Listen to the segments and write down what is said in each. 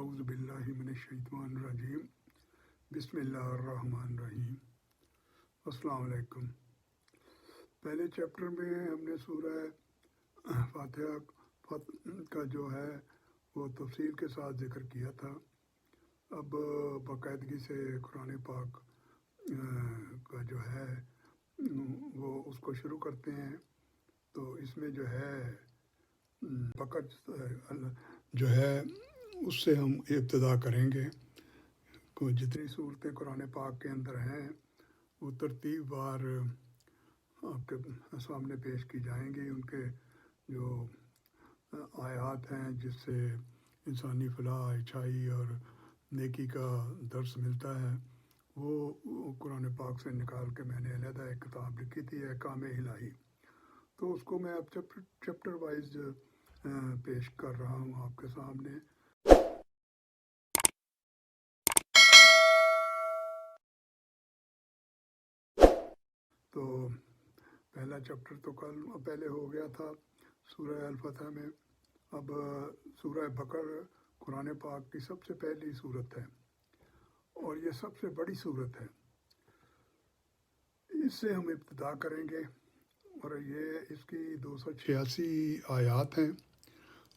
اعوذ باللہ من الشیطان الرجیم بسم اللہ الرحمن الرحیم۔ السلام علیکم۔ پہلے چیپٹر میں ہم نے سورہ فاتحہ کا جو ہے وہ تفصیل کے ساتھ ذکر کیا تھا۔ اب باقاعدگی سے قرآن پاک کا جو ہے وہ اس کو شروع کرتے ہیں۔ تو اس میں جو ہے فقط جو ہے اس سے ہم ابتدا کریں گے۔ جتنی صورتیں قرآن پاک کے اندر ہیں وہ ترتیب وار آپ کے سامنے پیش کی جائیں گی۔ ان کے جو آیات ہیں جس سے انسانی فلاح، اچھائی اور نیکی کا درس ملتا ہے، وہ قرآن پاک سے نکال کے میں نے علیحدہ ایک کتاب لکھی تھی، احکام الہی۔ تو اس کو میں اب چیپٹر وائز پیش کر رہا ہوں آپ کے سامنے۔ تو پہلا چیپٹر تو کل پہلے ہو گیا تھا سورہ الفتح میں۔ اب سورہ بقر قرآن پاک کی سب سے پہلی صورت ہے اور یہ سب سے بڑی صورت ہے۔ اس سے ہم ابتدا کریں گے اور یہ اس کی 286 آیات ہیں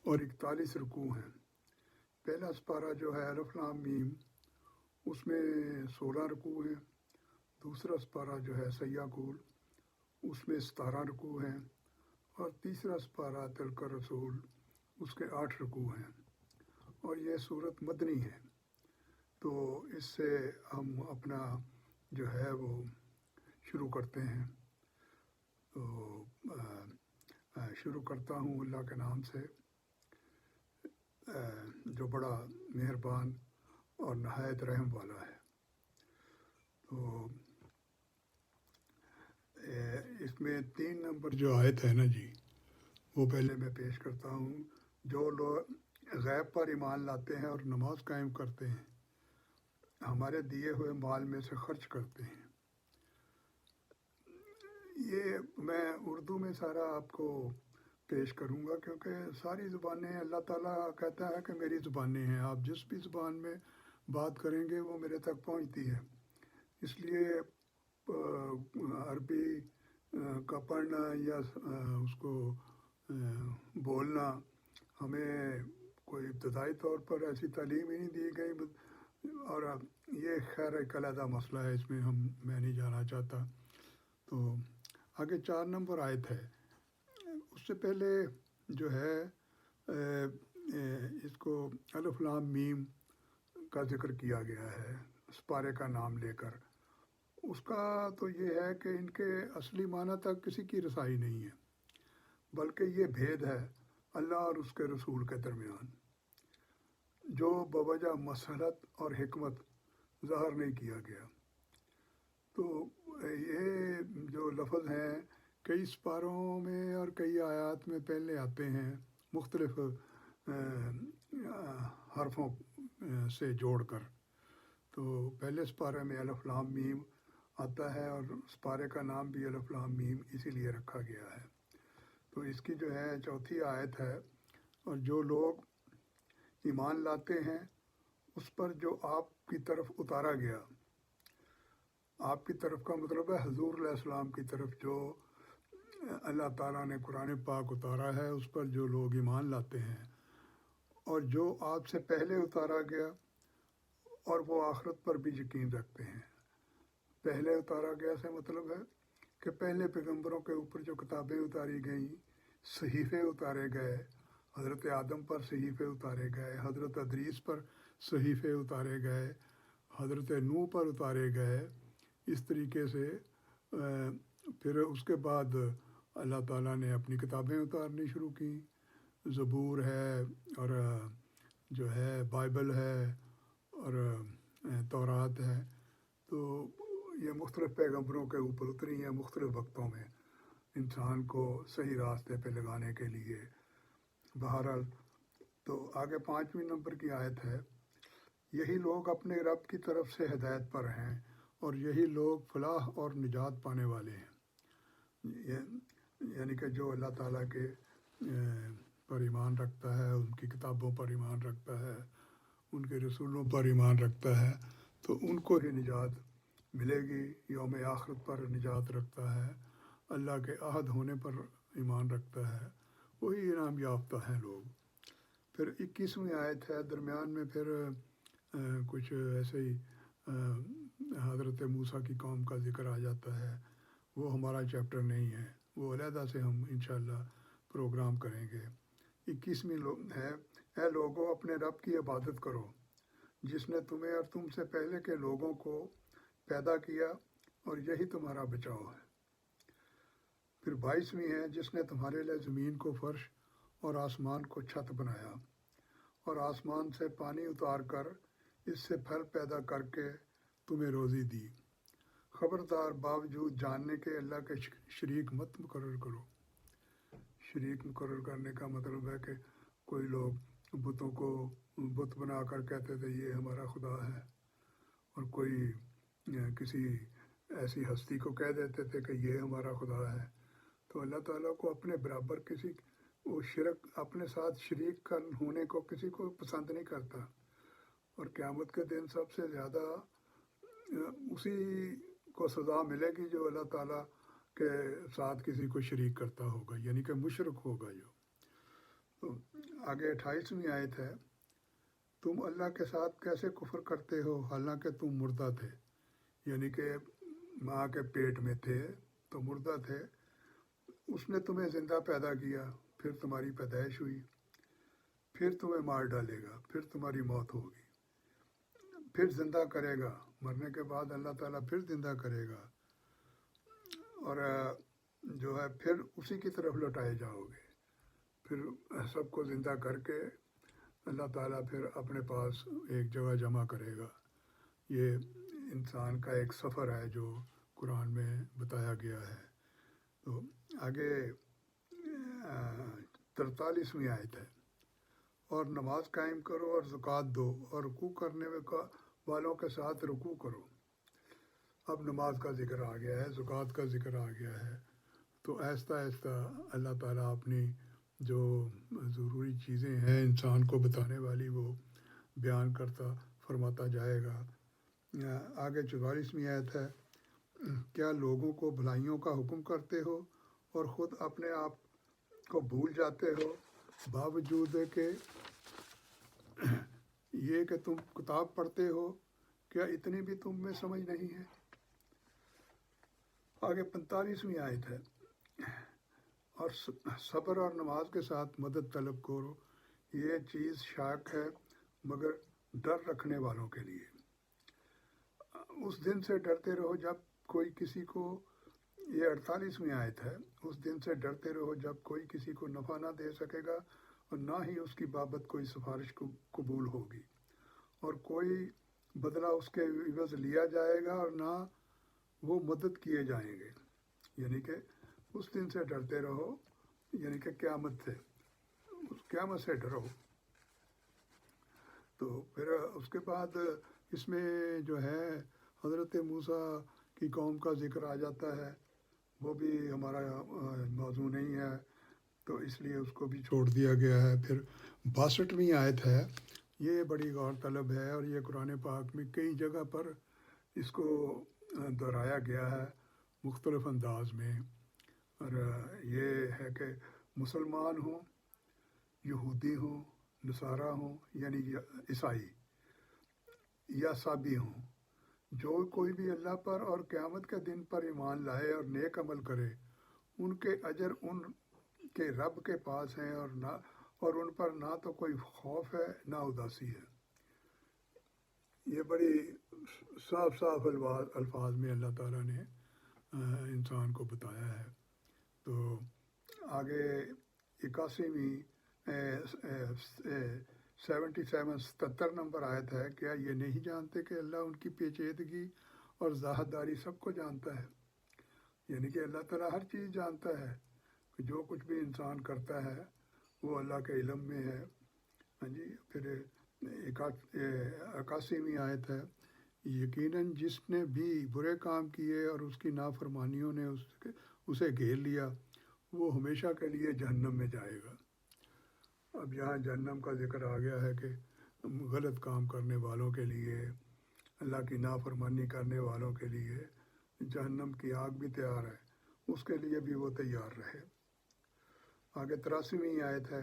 اور 41 رکوع ہیں۔ پہلا سپارہ جو ہے الف لام میم، اس میں 16 رکوع ہیں۔ دوسرا سپارہ جو ہے سیاقول، اس میں 17 رکوع ہیں، اور تیسرا سپارہ تلک رسول، اس کے 8 رکوع ہیں، اور یہ صورت مدنی ہے۔ تو اس سے ہم اپنا جو ہے وہ شروع کرتے ہیں۔ تو شروع کرتا ہوں اللہ کے نام سے جو بڑا مہربان اور نہایت رحم والا ہے۔ تو اس میں 3 نمبر جو آیت ہے نا جی، وہ پہلے میں پیش کرتا ہوں۔ جو لوگ غیب پر ایمان لاتے ہیں اور نماز قائم کرتے ہیں، ہمارے دیے ہوئے مال میں سے خرچ کرتے ہیں۔ یہ میں اردو میں سارا آپ کو پیش کروں گا کیونکہ ساری زبانیں اللہ تعالیٰ کہتا ہے کہ میری زبانیں ہیں، آپ جس بھی زبان میں بات کریں گے وہ میرے تک پہنچتی ہے۔ اس لیے عربی کا پڑھنا یا اس کو بولنا ہمیں کوئی ابتدائی طور پر ایسی تعلیم ہی نہیں دی گئی، اور یہ خیر ایک علیحدہ مسئلہ ہے، اس میں میں نہیں جانا چاہتا۔ تو آگے 4 نمبر آیت ہے۔ اس سے پہلے جو ہے اس کو الف لام میم کا ذکر کیا گیا ہے سپارے کا نام لے کر۔ اس کا تو یہ ہے کہ ان کے اصلی معنی تک کسی کی رسائی نہیں ہے، بلکہ یہ بھید ہے اللہ اور اس کے رسول کے درمیان، جو بوجہ مصلحت اور حکمت ظاہر نہیں کیا گیا۔ تو یہ جو لفظ ہیں کئی سپاروں میں اور کئی آیات میں پہلے آتے ہیں مختلف حرفوں سے جوڑ کر۔ تو پہلے سپارے میں الف لام میم آتا ہے اور سپارے کا نام بھی الف لام میم اسی لیے رکھا گیا ہے۔ تو اس کی جو ہے 4تھی آیت ہے، اور جو لوگ ایمان لاتے ہیں اس پر جو آپ کی طرف اتارا گیا۔ آپ کی طرف کا مطلب ہے حضور علیہ السلام کی طرف جو اللہ تعالیٰ نے قرآن پاک اتارا ہے، اس پر جو لوگ ایمان لاتے ہیں، اور جو آپ سے پہلے اتارا گیا اور وہ آخرت پر بھی یقین رکھتے ہیں۔ پہلے اتارا گیا سے مطلب ہے کہ پہلے پیغمبروں کے اوپر جو کتابیں اتاری گئیں، صحیفے اتارے گئے، حضرت آدم پر صحیفے اتارے گئے، حضرت ادریس پر صحیفے اتارے گئے، حضرت نوح پر اتارے گئے۔ اس طریقے سے پھر اس کے بعد اللہ تعالیٰ نے اپنی کتابیں اتارنی شروع کی۔ زبور ہے اور جو ہے بائبل ہے اور تورات ہے۔ تو یہ مختلف پیغمبروں کے اوپر اتری ہیں مختلف وقتوں میں انسان کو صحیح راستے پہ لگانے کے لیے۔ بہرحال تو آگے 5ویں نمبر کی آیت ہے، یہی لوگ اپنے رب کی طرف سے ہدایت پر ہیں اور یہی لوگ فلاح اور نجات پانے والے ہیں۔ یعنی کہ جو اللہ تعالیٰ کے پر ایمان رکھتا ہے، ان کی کتابوں پر ایمان رکھتا ہے، ان کے رسولوں پر ایمان رکھتا ہے تو ان کو ہی نجات ملے گی، یوم آخرت پر نجات رکھتا ہے، اللہ کے عہد ہونے پر ایمان رکھتا ہے، وہی انعام یافتہ ہیں لوگ۔ پھر 21ویں آیت ہے، درمیان میں پھر کچھ ایسے ہی حضرت موسیٰ کی قوم کا ذکر آ جاتا ہے، وہ ہمارا چیپٹر نہیں ہے، وہ علیحدہ سے ہم انشاءاللہ پروگرام کریں گے۔ 21ویں ہے، اے لوگوں اپنے رب کی عبادت کرو جس نے تمہیں اور تم سے پہلے کے لوگوں کو پیدا کیا اور یہی تمہارا بچاؤ ہے۔ پھر 22ویں ہے، جس نے تمہارے لیے زمین کو فرش اور آسمان کو چھت بنایا اور آسمان سے پانی اتار کر اس سے پھل پیدا کر کے تمہیں روزی دی۔ خبردار باوجود جاننے کے اللہ کے شریک مت مقرر کرو۔ شریک مقرر کرنے کا مطلب ہے کہ کوئی لوگ بتوں کو بت بنا کر کہتے تھے یہ ہمارا خدا ہے، اور کوئی کسی ایسی ہستی کو کہہ دیتے تھے کہ یہ ہمارا خدا ہے۔ تو اللہ تعالیٰ کو اپنے برابر کسی وہ شرک اپنے ساتھ شریک ہونے کو کسی کو پسند نہیں کرتا، اور قیامت کے دن سب سے زیادہ اسی کو سزا ملے گی جو اللہ تعالیٰ کے ساتھ کسی کو شریک کرتا ہوگا، یعنی کہ مشرک ہوگا جو۔ تو آگے 28ویں آیت ہے، تم اللہ کے ساتھ کیسے کفر کرتے ہو حالانکہ تم مردہ تھے، یعنی کہ ماں کے پیٹ میں تھے تو مردہ تھے، اس نے تمہیں زندہ پیدا کیا، پھر تمہاری پیدائش ہوئی، پھر تمہیں مار ڈالے گا، پھر تمہاری موت ہوگی، پھر زندہ کرے گا، مرنے کے بعد اللہ تعالیٰ پھر زندہ کرے گا، اور جو ہے پھر اسی کی طرف لوٹائے جاؤ گے۔ پھر سب کو زندہ کر کے اللہ تعالیٰ پھر اپنے پاس ایک جگہ جمع کرے گا۔ یہ انسان کا ایک سفر ہے جو قرآن میں بتایا گیا ہے۔ تو آگے 43ویں آیت ہے، اور نماز قائم کرو اور زکوٰۃ دو اور رکوع کرنے والوں کے ساتھ رکوع کرو۔ اب نماز کا ذکر آ گیا ہے، زکوٰۃ کا ذکر آ گیا ہے، تو آہستہ آہستہ اللہ تعالیٰ اپنی جو ضروری چیزیں ہیں انسان کو بتانے والی وہ بیان کرتا فرماتا جائے گا۔ آگے 44ویں آیت ہے، کیا لوگوں کو بھلائیوں کا حکم کرتے ہو اور خود اپنے آپ کو بھول جاتے ہو، باوجود کہ یہ کہ تم کتاب پڑھتے ہو، کیا اتنی بھی تم میں سمجھ نہیں ہے؟ آگے 45ویں آیت ہے، اور صبر اور نماز کے ساتھ مدد طلب کرو، یہ چیز شاک ہے مگر ڈر رکھنے والوں کے لیے۔ اس دن سے ڈرتے رہو جب کوئی کسی کو، یہ 48ویں آیت ہے، اس دن سے ڈرتے رہو جب کوئی کسی کو نفع نہ دے سکے گا اور نہ ہی اس کی بابت کوئی سفارش قبول ہوگی، اور کوئی بدلہ اس کے عوض لیا جائے گا اور نہ وہ مدد کیے جائیں گے۔ یعنی کہ اس دن سے ڈرتے رہو، یعنی کہ قیامت سے، اس قیامت سے ڈرو۔ تو پھر اس کے بعد اس میں جو ہے حضرت موسیٰ کی قوم کا ذکر آ جاتا ہے، وہ بھی ہمارا موضوع نہیں ہے تو اس لیے اس کو بھی چھوڑ دیا گیا ہے۔ پھر 62ویں آیت ہے، یہ بڑی غور طلب ہے اور یہ قرآن پاک میں کئی جگہ پر اس کو دہرایا گیا ہے مختلف انداز میں، اور یہ ہے کہ مسلمان ہوں، یہودی ہوں، نصارہ ہوں یعنی عیسائی، یا سابی ہوں، جو کوئی بھی اللہ پر اور قیامت کے دن پر ایمان لائے اور نیک عمل کرے، ان کے اجر ان کے رب کے پاس ہیں، اور ان پر نہ تو کوئی خوف ہے نہ اداسی ہے۔ یہ بڑی صاف صاف الفاظ میں اللہ تعالیٰ نے انسان کو بتایا ہے۔ تو آگے 81ویں 77 نمبر آیت ہے، کیا یہ نہیں جانتے کہ اللہ ان کی پیچیدگی اور ذات داری سب کو جانتا ہے؟ یعنی کہ اللہ تعالیٰ ہر چیز جانتا ہے، کہ جو کچھ بھی انسان کرتا ہے وہ اللہ کے علم میں ہے۔ ہاں جی، پھر 81ویں آیت ہے، یقیناً جس نے بھی برے کام کیے اور اس کی نافرمانیوں نے اسے گھیر لیا، وہ ہمیشہ کے لیے جہنم میں جائے گا۔ اب یہاں جہنم کا ذکر آ گیا ہے کہ غلط کام کرنے والوں کے لیے، اللہ کی نافرمانی کرنے والوں کے لیے جہنم کی آگ بھی تیار ہے، اس کے لیے بھی وہ تیار رہے۔ آگے 83ویں آیت ہے،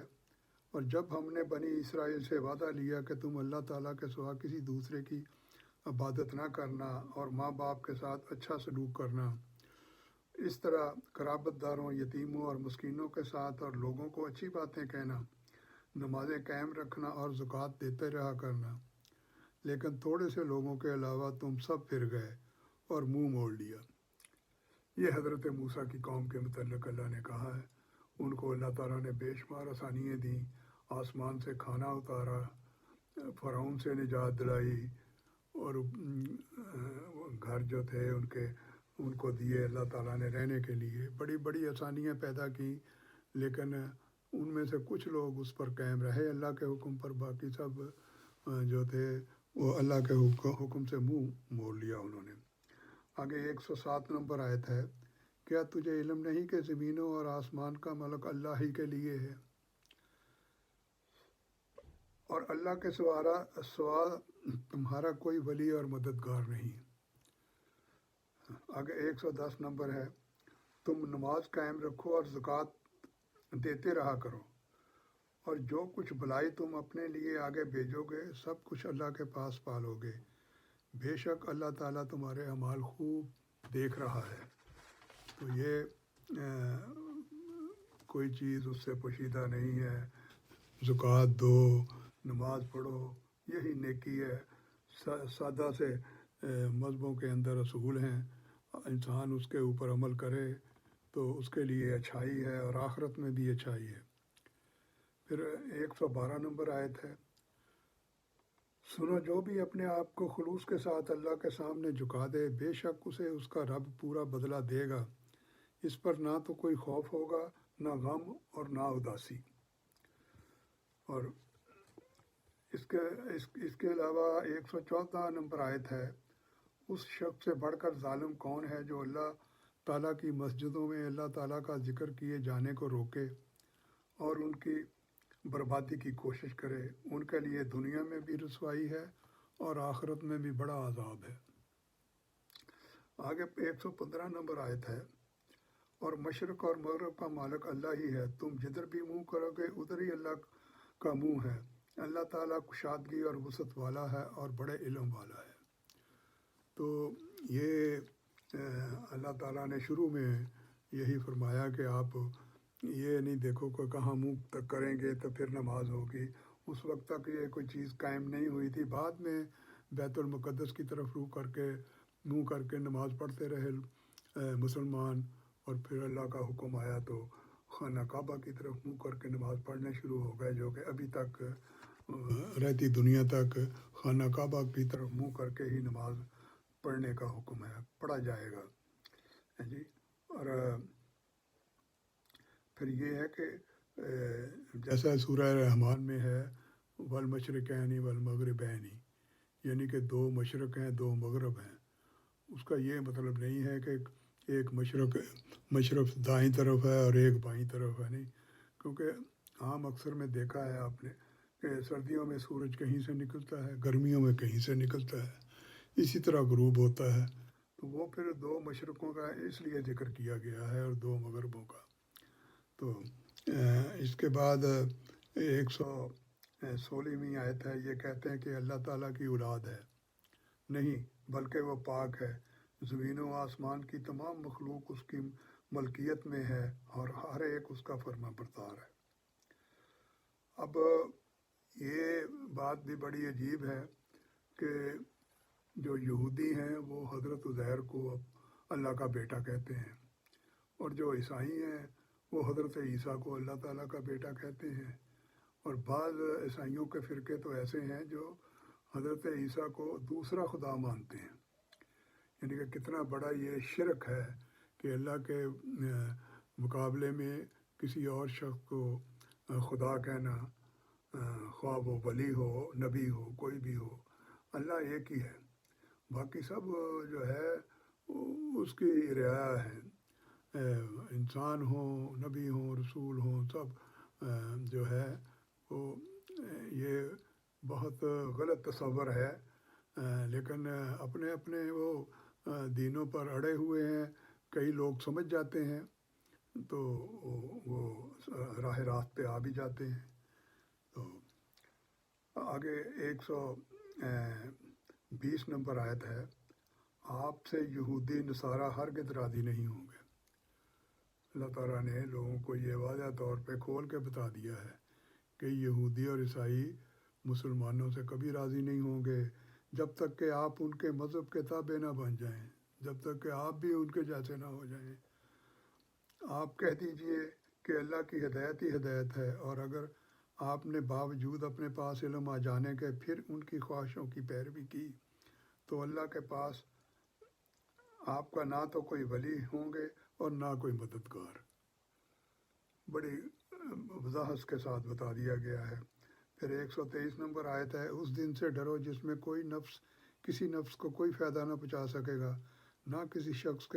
اور جب ہم نے بنی اسرائیل سے وعدہ لیا کہ تم اللہ تعالیٰ کے سوا کسی دوسرے کی عبادت نہ کرنا اور ماں باپ کے ساتھ اچھا سلوک کرنا، اس طرح قرابت داروں، یتیموں اور مسکینوں کے ساتھ اور لوگوں کو اچھی باتیں کہنا، نمازیں قائم رکھنا اور زکوٰۃ دیتے رہا کرنا، لیکن تھوڑے سے لوگوں کے علاوہ تم سب پھر گئے اور منہ موڑ لیا۔ یہ حضرت موسیٰ کی قوم کے متعلق اللہ نے کہا ہے۔ ان کو اللہ تعالیٰ نے بے شمار آسانیاں دیں، آسمان سے کھانا اتارا، فرعون سے نجات دلائی، اور گھر جو تھے ان کو دیے اللہ تعالیٰ نے رہنے کے لیے، بڑی بڑی آسانیاں پیدا کی، لیکن ان میں سے کچھ لوگ اس پر قائم رہے اللہ کے حکم پر، باقی سب جو تھے وہ اللہ کے حکم سے منہ موڑ لیا انہوں نے۔ آگے 107 نمبر آیت ہے، کیا تجھے علم نہیں کہ زمینوں اور آسمان کا ملک اللہ ہی کے لیے ہے، اور اللہ کے سوا تمہارا کوئی ولی اور مددگار نہیں۔ آگے 110 نمبر ہے، تم نماز قائم رکھو اور زکوٰۃ دیتے رہا کرو، اور جو کچھ بھلائی تم اپنے لیے آگے بھیجو گے سب کچھ اللہ کے پاس پالو گے، بے شک اللہ تعالیٰ تمہارے اعمال خوب دیکھ رہا ہے۔ تو یہ کوئی چیز اس سے پوشیدہ نہیں ہے، زکوٰۃ دو، نماز پڑھو، یہی نیکی ہے۔ سادہ سے مذہبوں کے اندر اصول ہیں، انسان اس کے اوپر عمل کرے تو اس کے لیے اچھائی ہے اور آخرت میں بھی اچھائی ہے۔ پھر 112 نمبر آیت ہے، سنو جو بھی اپنے آپ کو خلوص کے ساتھ اللہ کے سامنے جھکا دے، بے شک اسے اس کا رب پورا بدلہ دے گا، اس پر نہ تو کوئی خوف ہوگا، نہ غم اور نہ اداسی۔ اور اس کے علاوہ 114 نمبر آیت ہے، اس شخص سے بڑھ کر ظالم کون ہے جو اللہ تعالیٰ کی مسجدوں میں اللہ تعالیٰ کا ذکر کیے جانے کو روکے اور ان کی بربادی کی کوشش کرے، ان کے لیے دنیا میں بھی رسوائی ہے اور آخرت میں بھی بڑا عذاب ہے۔ آگے 115 نمبر آیت ہے، اور مشرق اور مغرب کا مالک اللہ ہی ہے، تم جدھر بھی منہ کرو گے ادھر ہی اللہ کا منہ ہے، اللہ تعالیٰ کشادگی اور وسعت والا ہے اور بڑے علم والا ہے۔ تو یہ اللہ تعالیٰ نے شروع میں یہی فرمایا کہ آپ یہ نہیں دیکھو کہ کہاں منہ تک کریں گے تو پھر نماز ہوگی، اس وقت تک یہ کوئی چیز قائم نہیں ہوئی تھی، بعد میں بیت المقدس کی طرف روح کر کے منہ کر کے نماز پڑھتے رہے مسلمان، اور پھر اللہ کا حکم آیا تو خانہ کعبہ کی طرف منہ کر کے نماز پڑھنے شروع ہو گئے، جو کہ ابھی تک رہتی دنیا تک خانہ کعبہ کی طرف منہ کر کے ہی نماز پڑھنے کا حکم ہے، پڑھا جائے گا جی۔ اور پھر یہ ہے کہ جیسا سورہ رحمان میں ہے، والمشرقین والمغربین، یعنی کہ دو مشرق ہیں دو مغرب ہیں، اس کا یہ مطلب نہیں ہے کہ ایک مشرق دائیں طرف ہے اور ایک بائیں طرف ہے، نہیں، کیونکہ عام اکثر میں دیکھا ہے آپ نے کہ سردیوں میں سورج کہیں سے نکلتا ہے، گرمیوں میں کہیں سے نکلتا ہے، اسی طرح غروب ہوتا ہے، تو وہ پھر دو مشرقوں کا اس لیے ذکر کیا گیا ہے اور دو مغربوں کا۔ تو اس کے بعد 116ویں آیت ہے، یہ کہتے ہیں کہ اللہ تعالیٰ کی اولاد ہے، نہیں بلکہ وہ پاک ہے، زمین و آسمان کی تمام مخلوق اس کی ملکیت میں ہے اور ہر ایک اس کا فرما بردار ہے۔ اب یہ بات بھی بڑی عجیب ہے کہ جو یہودی ہیں وہ حضرت عزیر کو اللہ کا بیٹا کہتے ہیں، اور جو عیسائی ہیں وہ حضرت عیسیٰ کو اللہ تعالیٰ کا بیٹا کہتے ہیں، اور بعض عیسائیوں کے فرقے تو ایسے ہیں جو حضرت عیسیٰ کو دوسرا خدا مانتے ہیں، یعنی کہ کتنا بڑا یہ شرک ہے کہ اللہ کے مقابلے میں کسی اور شخص کو خدا کہنا، خواہ وہ ولی ہو، نبی ہو، کوئی بھی ہو، اللہ ایک ہی ہے، باقی سب جو ہے اس کی رعایا ہے، انسان ہوں، نبی ہوں، رسول ہوں، سب جو ہے وہ یہ بہت غلط تصور ہے، لیکن اپنے اپنے وہ دینوں پر اڑے ہوئے ہیں، کئی لوگ سمجھ جاتے ہیں تو وہ راہ راست پہ آ بھی جاتے ہیں۔ تو آگے 120 نمبر آیت ہے، آپ سے یہودی نصارہ ہرگز راضی نہیں ہوں گے۔ اللہ تعالیٰ نے لوگوں کو یہ واضح طور پہ کھول کے بتا دیا ہے کہ یہودی اور عیسائی مسلمانوں سے کبھی راضی نہیں ہوں گے جب تک کہ آپ ان کے مذہب کے تابع نہ بن جائیں، جب تک کہ آپ بھی ان کے جیسے نہ ہو جائیں۔ آپ کہہ دیجئے کہ اللہ کی ہدایت ہی ہدایت ہے، اور اگر آپ نے باوجود اپنے پاس علم آ جانے کے پھر ان کی خواہشوں کی پیروی کی تو اللہ کے پاس آپ کا نہ تو کوئی ولی ہوں گے اور نہ کوئی مددگار۔ بڑی وضاحت کے ساتھ بتا دیا گیا ہے۔ پھر 123 نمبر آیت ہے، اس دن سے ڈرو جس میں کوئی نفس کسی نفس کو کوئی فائدہ نہ پہنچا سکے گا، نہ کسی شخص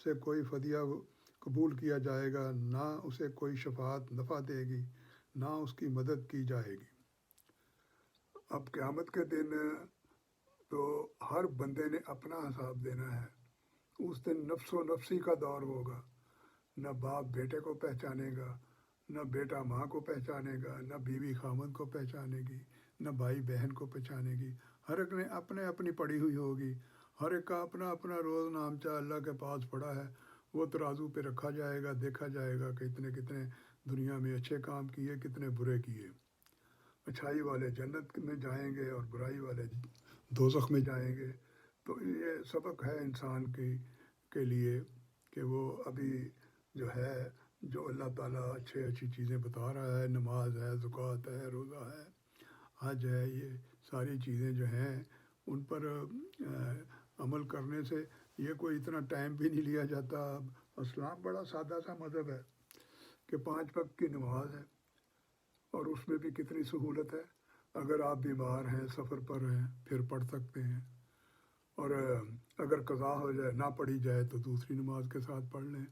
سے کوئی فدیہ قبول کیا جائے گا، نہ اسے کوئی شفاعت نفع دے گی، نہ اس کی مدد کی جائے گی۔ اب قیامت کے دن تو ہر بندے نے اپنا حساب دینا ہے۔ اس دن نفس و نفسی کا دور ہوگا، نہ باپ بیٹے کو پہچانے گا، نہ بیٹا ماں کو پہچانے گا، نہ بیوی خامند کو پہچانے گی، نہ بھائی بہن کو پہچانے گی۔ ہر ایک نے اپنے اپنی پڑی ہوئی ہوگی، ہر ایک کا اپنا اپنا روز نامچہ اللہ کے پاس پڑا ہے، وہ ترازو پہ رکھا جائے گا، دیکھا جائے گا کہ کتنے دنیا میں اچھے کام کیے، کتنے برے کیے۔ اچھائی والے جنت میں جائیں گے اور برائی والے دوزخ میں جائیں گے۔ تو یہ سبق ہے انسان کے لیے کہ وہ ابھی جو ہے، جو اللہ تعالیٰ اچھی چیزیں بتا رہا ہے، نماز ہے، زکوٰۃ ہے، روزہ ہے، حج ہے، یہ ساری چیزیں جو ہیں ان پر عمل کرنے سے یہ کوئی اتنا ٹائم بھی نہیں لیا جاتا۔ اسلام بڑا سادہ سا مذہب ہے کہ 5 وقت کی نماز ہے، اور اس میں بھی کتنی سہولت ہے۔ اگر آپ بیمار ہیں، سفر پر ہیں، پھر پڑھ سکتے ہیں، اور اگر قضا ہو جائے، نہ پڑھی جائے تو دوسری نماز کے ساتھ پڑھ لیں۔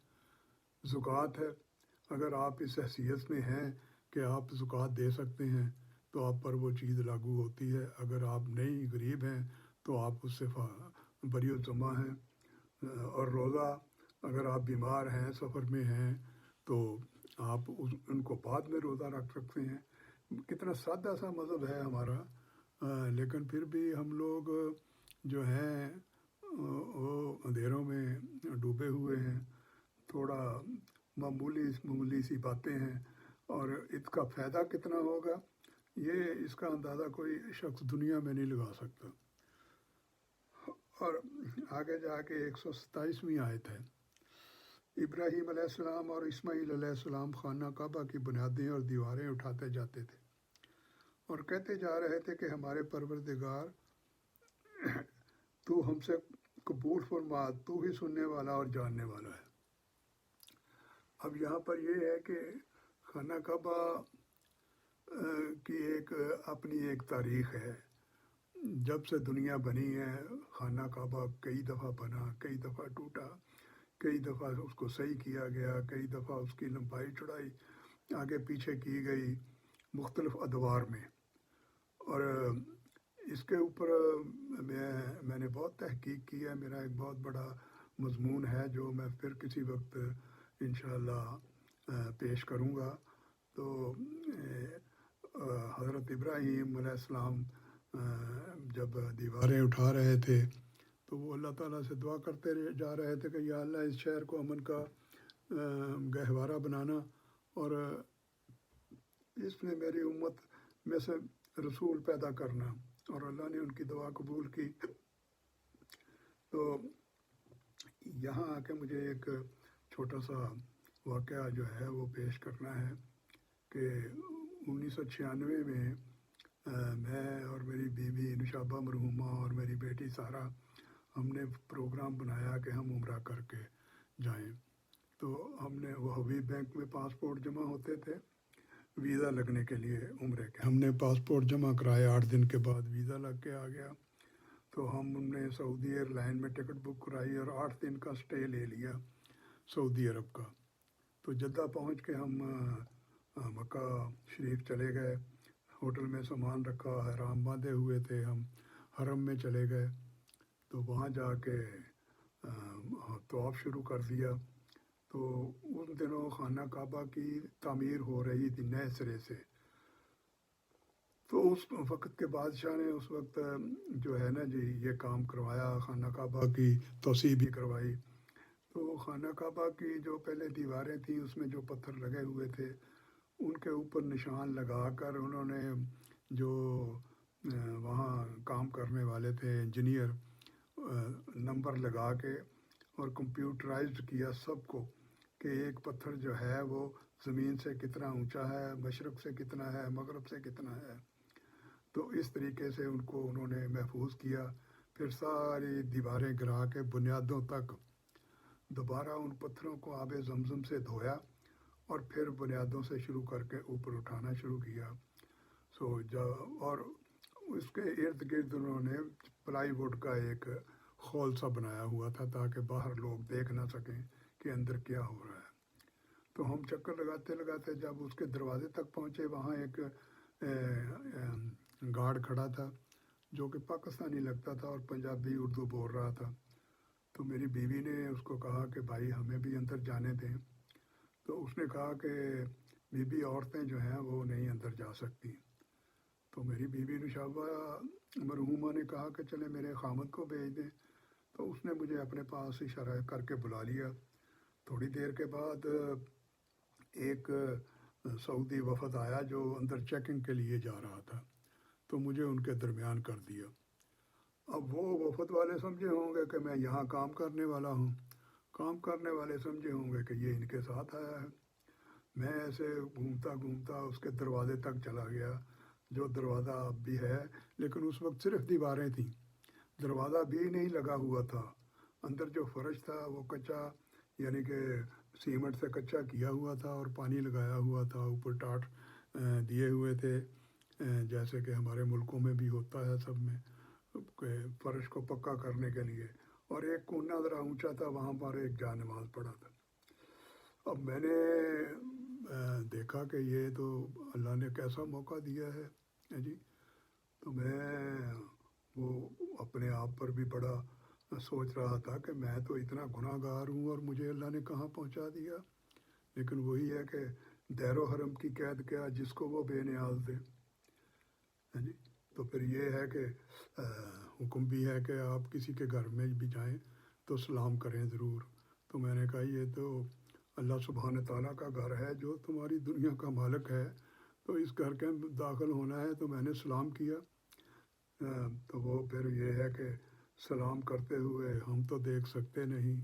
زکوٰۃ ہے، اگر آپ اس حیثیت میں ہیں کہ آپ زکوٰۃ دے سکتے ہیں تو آپ پر وہ چیز لاگو ہوتی ہے، اگر آپ نہیں غریب ہیں تو آپ اس سے بری الذمہ ہیں۔ اور روزہ، اگر آپ بیمار ہیں، سفر میں ہیں تو آپ ان کو بعد میں روزہ رکھ سکتے ہیں۔ کتنا سادہ سا مذہب ہے ہمارا، لیکن پھر بھی ہم لوگ جو ہیں وہ اندھیروں میں ڈوبے ہوئے ہیں، تھوڑا معمولی سی باتیں ہیں، اور اس کا فائدہ کتنا ہوگا یہ اس کا اندازہ کوئی شخص دنیا میں نہیں لگا سکتا۔ اور آگے جا کے 127ویں آیت ہے، ابراہیم علیہ السلام اور اسماعیل علیہ السلام خانہ کعبہ کی بنیادیں اور دیواریں اٹھاتے جاتے تھے اور کہتے جا رہے تھے کہ ہمارے پروردگار، تو ہم سے قبول فرما، تو ہی سننے والا اور جاننے والا ہے۔ اب یہاں پر یہ ہے کہ خانہ کعبہ کی اپنی ایک تاریخ ہے۔ جب سے دنیا بنی ہے، خانہ کعبہ کئی دفعہ بنا، کئی دفعہ ٹوٹا، کئی دفعہ اس کو صحیح کیا گیا، کئی دفعہ اس کی لمبائی چڑھائی آگے پیچھے کی گئی مختلف ادوار میں۔ اور اس کے اوپر میں نے بہت تحقیق کی ہے، میرا ایک بہت بڑا مضمون ہے جو میں پھر کسی وقت انشاءاللہ پیش کروں گا۔ تو حضرت ابراہیم علیہ السلام جب دیواریں اٹھا رہے تھے تو وہ اللہ تعالیٰ سے دعا کرتے جا رہے تھے کہ یا اللہ اس شہر کو امن کا گہوارہ بنانا، اور اس میں میری امت میں سے رسول پیدا کرنا، اور اللہ نے ان کی دعا قبول کی۔ تو یہاں آ کے مجھے ایک چھوٹا سا واقعہ جو ہے وہ پیش کرنا ہے کہ 1996 میں میں اور میری بیوی نشابہ مرحومہ اور میری بیٹی سارہ، ہم نے پروگرام بنایا کہ ہم عمرہ کر کے جائیں۔ تو ہم نے وہ حبیب بینک میں پاسپورٹ جمع ہوتے تھے ویزا لگنے کے لیے عمرے کے، ہم نے پاسپورٹ جمع کرائے، 8 دن کے بعد ویزا لگ کے آ گیا۔ تو ہم نے سعودی ایئر لائن میں ٹکٹ بک کرائی اور 8 دن کا سٹے لے لیا سعودی عرب کا۔ تو جدہ پہنچ کے ہم مکہ شریف چلے گئے۔ ہوٹل میں سامان رکھا، احرام باندھے ہوئے تھے، ہم حرم میں چلے گئے، تو وہاں جا کے طواف شروع کر دیا۔ تو ان دنوں خانہ کعبہ کی تعمیر ہو رہی تھی نئے سرے سے، تو اس وقت کے بادشاہ نے اس وقت جو ہے نا جی یہ کام کروایا، خانہ کعبہ کی توسیع بھی کروائی۔ تو خانہ کعبہ کی جو پہلے دیواریں تھیں اس میں جو پتھر لگے ہوئے تھے ان کے اوپر نشان لگا کر انہوں نے جو وہاں کام کرنے والے تھے انجینئر، نمبر لگا کے اور کمپیوٹرائزڈ کیا سب کو کہ ایک پتھر جو ہے وہ زمین سے کتنا اونچا ہے، مشرق سے کتنا ہے، مغرب سے کتنا ہے۔ تو اس طریقے سے ان کو انہوں نے محفوظ کیا۔ پھر ساری دیواریں گرا کے بنیادوں تک دوبارہ ان پتھروں کو آب زمزم سے دھویا اور پھر بنیادوں سے شروع کر کے اوپر اٹھانا شروع کیا۔ اور اس کے ارد گرد انہوں نے پلائی ووڈ کا ایک خول سا بنایا ہوا تھا تاکہ باہر لوگ دیکھ نہ سکیں کہ اندر کیا ہو رہا ہے۔ تو ہم چکر لگاتے لگاتے جب اس کے دروازے تک پہنچے، وہاں ایک گارڈ کھڑا تھا جو کہ پاکستانی لگتا تھا اور پنجابی اردو بول رہا تھا۔ تو میری بیوی نے اس کو کہا کہ بھائی ہمیں بھی اندر جانے دیں۔ تو اس نے کہا کہ بی بی عورتیں جو ہیں وہ نہیں اندر جا سکتی۔ تو میری بیوی نشابہ مرحومہ نے کہا کہ چلے میرے خامد کو بھیج دیں۔ تو اس نے مجھے اپنے پاس اشارہ کر کے بلا لیا۔ تھوڑی دیر کے بعد ایک سعودی وفد آیا جو اندر چیکنگ کے لیے جا رہا تھا، تو مجھے ان کے درمیان کر دیا۔ اب وہ وفد والے سمجھے ہوں گے کہ میں یہاں کام کرنے والا ہوں، کام کرنے والے سمجھے ہوں گے کہ یہ ان کے ساتھ آیا ہے۔ میں ایسے گھومتا گھومتا اس کے دروازے تک چلا گیا، جو دروازہ اب بھی ہے، لیکن اس وقت صرف دیواریں تھیں، دروازہ بھی نہیں لگا ہوا تھا۔ اندر جو فرش تھا وہ کچا، یعنی کہ سیمنٹ سے کچا کیا ہوا تھا اور پانی لگایا ہوا تھا، اوپر ٹاٹ دیے ہوئے تھے، جیسے کہ ہمارے ملکوں میں بھی ہوتا ہے سب میں، کہ فرش کو پکا کرنے کے لیے۔ اور ایک کونا ذرا اونچا تھا، وہاں پر ایک جا نماز پڑھا تھا۔ اب میں نے دیکھا کہ یہ تو اللہ نے کیسا موقع دیا ہے جی۔ تو میں وہ اپنے آپ پر بھی بڑا سوچ رہا تھا کہ میں تو اتنا گناہ گار ہوں اور مجھے اللہ نے کہاں پہنچا دیا۔ لیکن وہی ہے کہ دیر و حرم کی قید کیا جس کو وہ بے نیاز دے جی۔ تو پھر یہ ہے کہ حکم بھی ہے کہ آپ کسی کے گھر میں بھی جائیں تو سلام کریں ضرور۔ تو میں نے کہا یہ تو اللہ سبحانہ تعالیٰ کا گھر ہے جو تمہاری دنیا کا مالک ہے، تو اس گھر کے داخل ہونا ہے۔ تو میں نے سلام کیا۔ تو وہ پھر یہ ہے کہ سلام کرتے ہوئے ہم تو دیکھ سکتے نہیں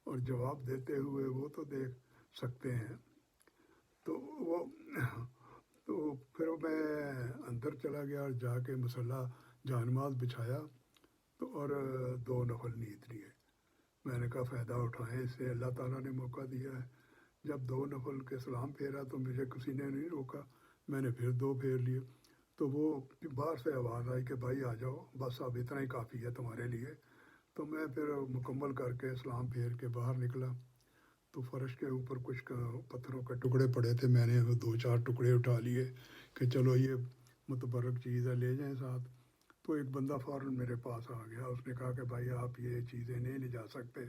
اور جواب دیتے ہوئے وہ تو دیکھ سکتے ہیں۔ تو پھر میں اندر چلا گیا اور جا کے مصلی جانماز بچھایا تو اور 2 نفل نیت لیے۔ میں نے کہا فائدہ اٹھائیں، اس سے اللہ تعالیٰ نے موقع دیا ہے۔ جب 2 نفل کے سلام پھیرا تو مجھے کسی نے نہیں روکا، میں نے پھر 2 پھیر لیے۔ تو وہ باہر سے آواز آئی کہ بھائی آ جاؤ، بس اب اتنا ہی کافی ہے تمہارے لیے۔ تو میں پھر مکمل کر کے سلام پھیر کے باہر نکلا تو فرش کے اوپر کچھ پتھروں کے ٹکڑے پڑے تھے، میں نے 2-4 ٹکڑے اٹھا لیے کہ چلو یہ متبرک چیز ہے، لے جائیں ساتھ۔ تو ایک بندہ فوراً میرے پاس آ گیا، اس نے کہا کہ بھائی آپ یہ چیزیں نہیں لے جا سکتے،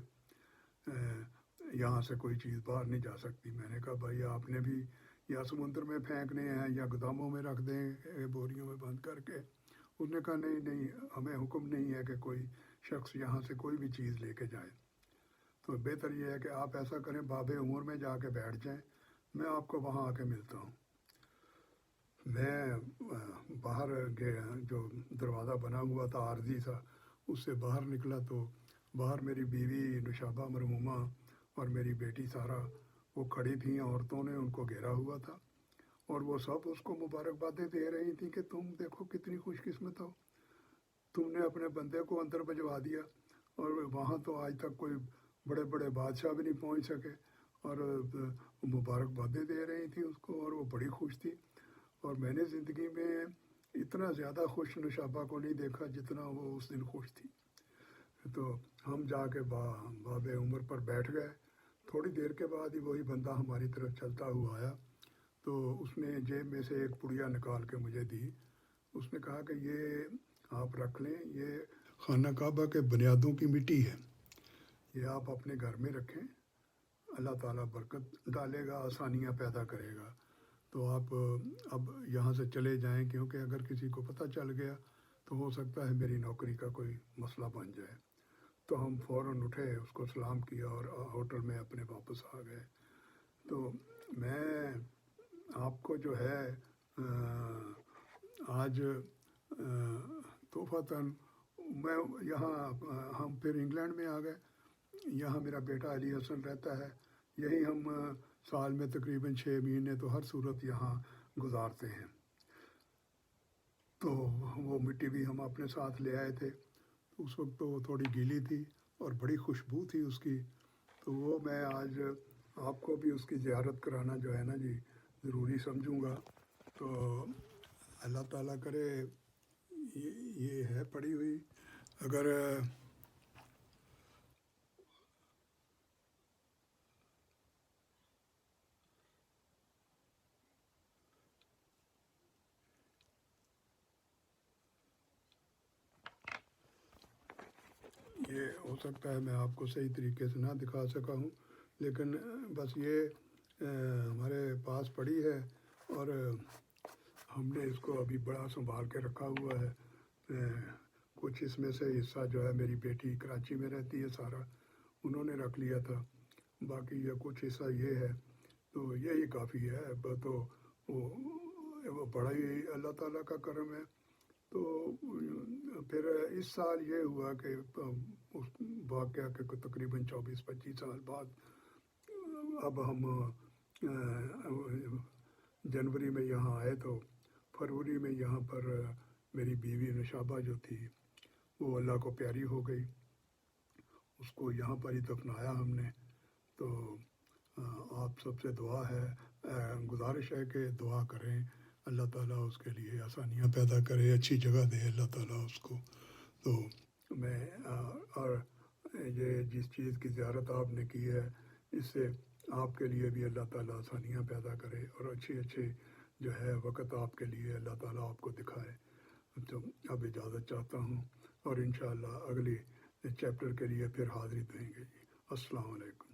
یہاں سے کوئی چیز باہر نہیں جا سکتی۔ میں نے کہا بھائی آپ نے بھی یا سمندر میں پھینکنے ہیں یا گوداموں میں رکھ دیں بوریوں میں بند کر کے۔ اس نے کہا نہیں نہیں، ہمیں حکم نہیں ہے کہ کوئی شخص یہاں سے کوئی بھی چیز لے کے جائے۔ تو بہتر یہ ہے کہ آپ ایسا کریں، باب عمر میں جا کے بیٹھ جائیں، میں آپ کو وہاں آ کے ملتا ہوں۔ میں باہر گیا، جو دروازہ بنا ہوا تھا عارضی سا، اس سے باہر نکلا تو باہر میری بیوی نشابہ مرحومہ اور میری بیٹی سارہ وہ کھڑی تھیں، عورتوں نے ان کو گھیرا ہوا تھا اور وہ سب اس کو مبارکبادیں دے رہی تھیں کہ تم دیکھو کتنی خوش قسمت ہو، تم نے اپنے بندے کو اندر بھجوا دیا۔ اور وہاں تو آج تک کوئی بڑے بڑے بادشاہ بھی نہیں پہنچ سکے، اور مبارکبادیں دے رہی تھیں اس کو، اور وہ بڑی خوش تھی۔ اور میں نے زندگی میں اتنا زیادہ خوش نشابہ کو نہیں دیکھا جتنا وہ اس دن خوش تھی۔ تو ہم جا کے باب عمر پر بیٹھ گئے۔ تھوڑی دیر کے بعد ہی وہی بندہ ہماری طرف چلتا ہوا آیا تو اس نے جیب میں سے ایک پڑیا نکال کے مجھے دی. اس نے کہا کہ یہ آپ رکھ لیں، یہ خانہ کعبہ کے بنیادوں کی مٹی ہے، یہ آپ اپنے گھر میں رکھیں، اللہ تعالیٰ برکت ڈالے گا، آسانیاں پیدا کرے گا. تو آپ اب یہاں سے چلے جائیں، کیونکہ اگر کسی کو پتہ چل گیا تو ہو سکتا ہے میری نوکری کا کوئی مسئلہ بن جائے. تو ہم فوراً اٹھے، اس کو سلام کیا اور ہوٹل میں اپنے واپس آ گئے. تو میں آپ کو جو ہے آج تحفتاً میں یہاں ہم پھر انگلینڈ میں آ گئے. یہاں میرا بیٹا علی حسن رہتا ہے، یہی ہم سال میں تقریباً 6 مہینے تو ہر صورت یہاں گزارتے ہیں. تو وہ مٹی بھی ہم اپنے ساتھ لے آئے تھے. اس وقت تو وہ تھوڑی گیلی تھی اور بڑی خوشبو تھی اس کی. تو وہ میں آج آپ کو بھی اس کی زیارت کرانا جو ہے نا جی ضروری سمجھوں گا. تو اللہ تعالیٰ کرے یہ ہے پڑی ہوئی. اگر یہ ہو سکتا ہے میں آپ کو صحیح طریقے سے نہ دکھا سکا ہوں، لیکن بس یہ ہمارے پاس پڑی ہے اور ہم نے اس کو ابھی بڑا سنبھال کے رکھا ہوا ہے. کچھ اس میں سے حصہ جو ہے میری بیٹی کراچی میں رہتی ہے، سارا انہوں نے رکھ لیا تھا، باقی یہ کچھ حصہ یہ ہے. تو یہی کافی ہے. تو وہ بڑا ہی اللہ تعالیٰ کا کرم ہے. تو پھر اس سال یہ ہوا کہ اس واقعہ کے تقریباً 24-25 سال بعد اب ہم جنوری میں یہاں آئے. تو فروری میں یہاں پر میری بیوی نشابہ جو تھی وہ اللہ کو پیاری ہو گئی، اس کو یہاں پر ہی دفنایا ہم نے. تو آپ سب سے دعا ہے، گزارش ہے کہ دعا کریں، اللہ تعالیٰ اس کے لیے آسانیاں پیدا کرے، اچھی جگہ دے اللہ تعالیٰ اس کو. تو میں اور یہ جس چیز کی زیارت آپ نے کی ہے اس سے آپ کے لیے بھی اللہ تعالیٰ آسانیاں پیدا کرے اور اچھے جو ہے وقت آپ کے لیے اللہ تعالیٰ آپ کو دکھائے. تو اب اجازت چاہتا ہوں اور انشاءاللہ اگلی چیپٹر کے لیے پھر حاضری دیں گے. السلام علیکم.